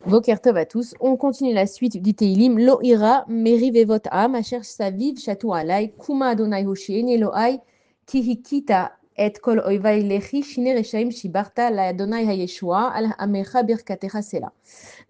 Boker Tov à tous. On continue la suite du Teilim. Lo ira merivevot am asher saviv shatu alai kuma Adonai Hoshein Elohai ki hikita et kol oivai lechi shine reshaim shibarta la Adonai hayeshua al amecha birkatecha sela.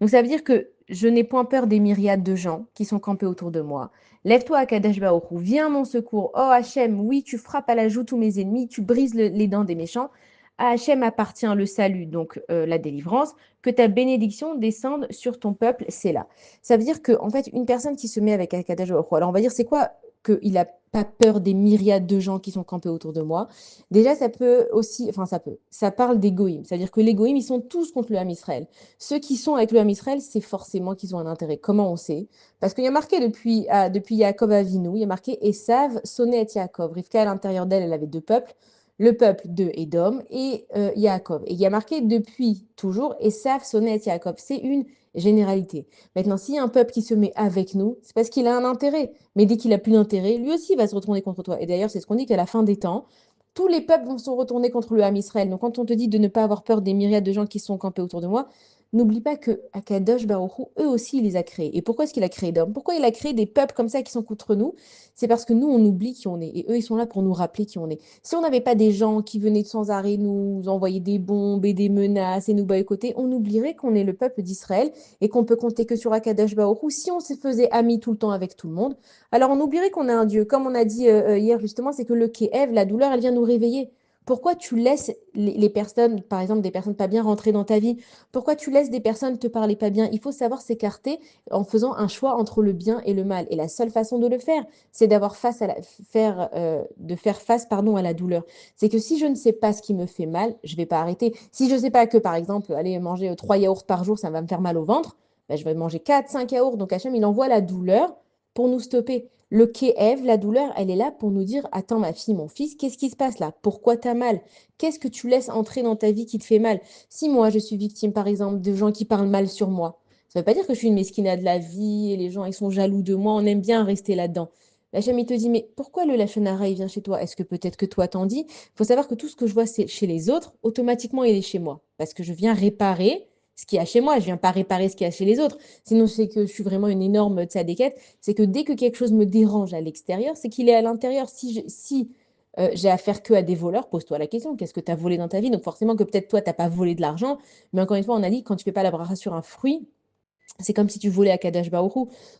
Donc ça veut dire que je n'ai point peur des myriades de gens qui sont campés autour de moi. Lève-toi à Kadesh Baruch Hu, viens à mon secours. Oh Hachem, oui, tu frappes à la joue tous mes ennemis, tu brises les dents des méchants. À Hachem appartient le salut, donc la délivrance, que ta bénédiction descende sur ton peuple, c'est là. Ça veut dire que en fait, une personne qui se met avec Kadesh Baruch Hu, alors on va dire c'est quoi qu'il n'a pas peur des myriades de gens qui sont campés autour de moi. Déjà, ça peut aussi, enfin ça parle d'égoïme. C'est-à-dire que les goïms, ils sont tous contre le Ham Israël. Ceux qui sont avec le Ham Israël, c'est forcément qu'ils ont un intérêt. Comment on sait? Parce qu'il y a marqué depuis Yaakov Avinu, il y a marqué Esav sonnait Yaakov. Rivka, à l'intérieur d'elle, elle avait deux peuples, le peuple de Édom et Yaakov. Et il y a marqué depuis toujours Esav sonnait Yaakov. C'est une généralité. Maintenant, s'il y a un peuple qui se met avec nous, c'est parce qu'il a un intérêt. Mais dès qu'il a plus d'intérêt, lui aussi va se retourner contre toi. Et d'ailleurs, c'est ce qu'on dit qu'à la fin des temps, tous les peuples vont se retourner contre le Ham Israël. Donc, quand on te dit de ne pas avoir peur des myriades de gens qui sont campés autour de moi, n'oublie pas que Akadosh Baruch Hu, eux aussi, il les a créés. Et pourquoi est-ce qu'il a créé d'hommes? Pourquoi il a créé des peuples comme ça qui sont contre nous? C'est parce que nous, on oublie qui on est. Et eux, ils sont là pour nous rappeler qui on est. Si on n'avait pas des gens qui venaient sans arrêt nous envoyer des bombes et des menaces et nous boycotter, on oublierait qu'on est le peuple d'Israël et qu'on peut compter que sur Akadosh Baruch Hu. Si on se faisait amis tout le temps avec tout le monde, alors on oublierait qu'on a un Dieu. Comme on a dit hier justement, c'est que le Kéhev, la douleur, elle vient nous réveiller. Pourquoi tu laisses les personnes, par exemple des personnes pas bien, rentrer dans ta vie? Pourquoi tu laisses des personnes te parler pas bien? Il faut savoir s'écarter en faisant un choix entre le bien et le mal. Et la seule façon de le faire, c'est de faire face, pardon, à la douleur. C'est que si je ne sais pas ce qui me fait mal, je vais pas arrêter. Si je ne sais pas que, par exemple, aller manger 3 yaourts par jour, ça va me faire mal au ventre, ben, je vais manger 4, 5 yaourts. Donc Hachem, il envoie la douleur pour nous stopper. Le Kéhev, la douleur, elle est là pour nous dire, attends ma fille, mon fils, qu'est-ce qui se passe là? Pourquoi tu as mal? Qu'est-ce que tu laisses entrer dans ta vie qui te fait mal? Si moi, je suis victime, par exemple, de gens qui parlent mal sur moi, ça ne veut pas dire que je suis une mesquina de la vie et les gens, ils sont jaloux de moi, on aime bien rester là-dedans. Hachem, il te dit, mais pourquoi le Lachon Hara, il vient chez toi? Est-ce que peut-être que toi t'en dis? Il faut savoir que tout ce que je vois c'est chez les autres, automatiquement, il est chez moi. Parce que je viens réparer ce qu'il y a chez moi, je viens pas réparer ce qu'il y a chez les autres. Sinon, c'est que je suis vraiment une énorme tzadékette. C'est que dès que quelque chose me dérange à l'extérieur, c'est qu'il est à l'intérieur. Si j'ai affaire que à des voleurs, pose-toi la question, qu'est-ce que tu as volé dans ta vie? Donc forcément que peut-être toi, tu n'as pas volé de l'argent, mais encore une fois, on a dit, quand tu fais pas la bracha sur un fruit, c'est comme si tu volais à Kadash Baruch.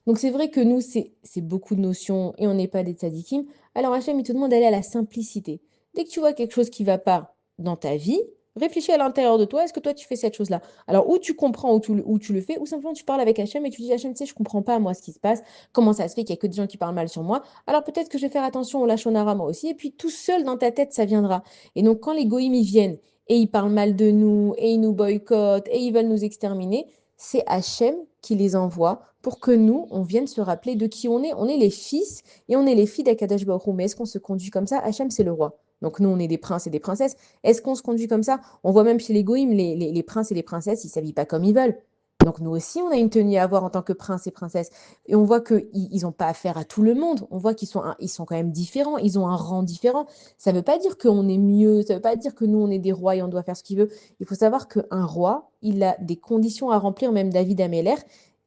Donc c'est vrai que nous, c'est beaucoup de notions et on n'est pas des tzadikim. Alors Hachem, il te demande d'aller à la simplicité. Dès que tu vois quelque chose qui va pas dans ta vie, réfléchis à l'intérieur de toi, est-ce que toi tu fais cette chose-là? Alors ou tu comprends ou tu le fais, ou simplement tu parles avec Hachem et tu dis Hachem, tu sais, je comprends pas moi ce qui se passe, comment ça se fait qu'il y a que des gens qui parlent mal sur moi. Alors peut-être que je vais faire attention au Lachon Hara moi aussi, et puis tout seul dans ta tête, ça viendra. Et donc quand les goïms y viennent et ils parlent mal de nous, et ils nous boycottent, et ils veulent nous exterminer, c'est Hachem qui les envoie pour que nous, on vienne se rappeler de qui on est. On est les fils et on est les filles d'Akadash Baruch Hu. Mais est-ce qu'on se conduit comme ça? Hachem, c'est le roi. Donc nous, on est des princes et des princesses. Est-ce qu'on se conduit comme ça? On voit même chez les goïms, les princes et les princesses, ils ne s'habillent pas comme ils veulent. Donc nous aussi, on a une tenue à avoir en tant que prince et princesse. Et on voit qu'ils n'ont pas affaire à tout le monde. On voit ils sont quand même différents. Ils ont un rang différent. Ça ne veut pas dire qu'on est mieux. Ça ne veut pas dire que nous, on est des rois et on doit faire ce qu'il veut. Il faut savoir qu'un roi, il a des conditions à remplir, même David Améler.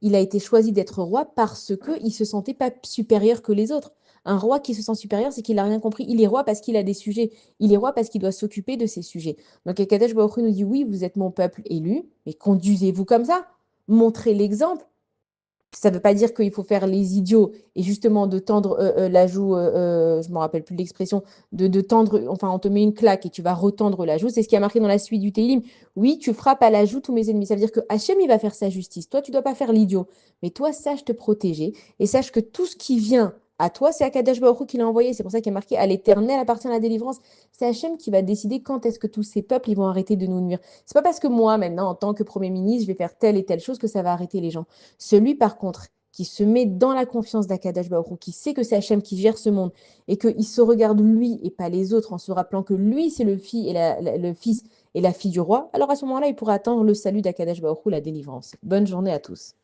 Il a été choisi d'être roi parce qu'il ne se sentait pas supérieur que les autres. Un roi qui se sent supérieur, c'est qu'il n'a rien compris. Il est roi parce qu'il a des sujets. Il est roi parce qu'il doit s'occuper de ses sujets. Donc, Akadosh Baruch Hu nous dit, oui, vous êtes mon peuple élu, mais conduisez-vous comme ça. Montrez l'exemple. Ça ne veut pas dire qu'il faut faire les idiots et justement de tendre la joue, je ne me rappelle plus de l'expression, de tendre, enfin on te met une claque et tu vas retendre la joue. C'est ce qui a marqué dans la suite du Télim. Oui, tu frappes à la joue tous mes ennemis. Ça veut dire que Hachem, il va faire sa justice. Toi, tu ne dois pas faire l'idiot. Mais toi, sache te protéger et sache que tout ce qui vient à toi, c'est Akadosh Baruch Hu qui l'a envoyé. C'est pour ça qu'il y a marqué à l'Éternel appartient la délivrance. C'est Hachem qui va décider quand est-ce que tous ces peuples ils vont arrêter de nous nuire. C'est pas parce que moi, maintenant, en tant que Premier ministre, je vais faire telle et telle chose que ça va arrêter les gens. Celui, par contre, qui se met dans la confiance d'Akadash Baruch Hu, qui sait que c'est Hachem qui gère ce monde et qu'il se regarde lui et pas les autres en se rappelant que lui, c'est le fils et la fille du roi, alors à ce moment-là, il pourra attendre le salut d'Akadash Baruch Hu, la délivrance. Bonne journée à tous.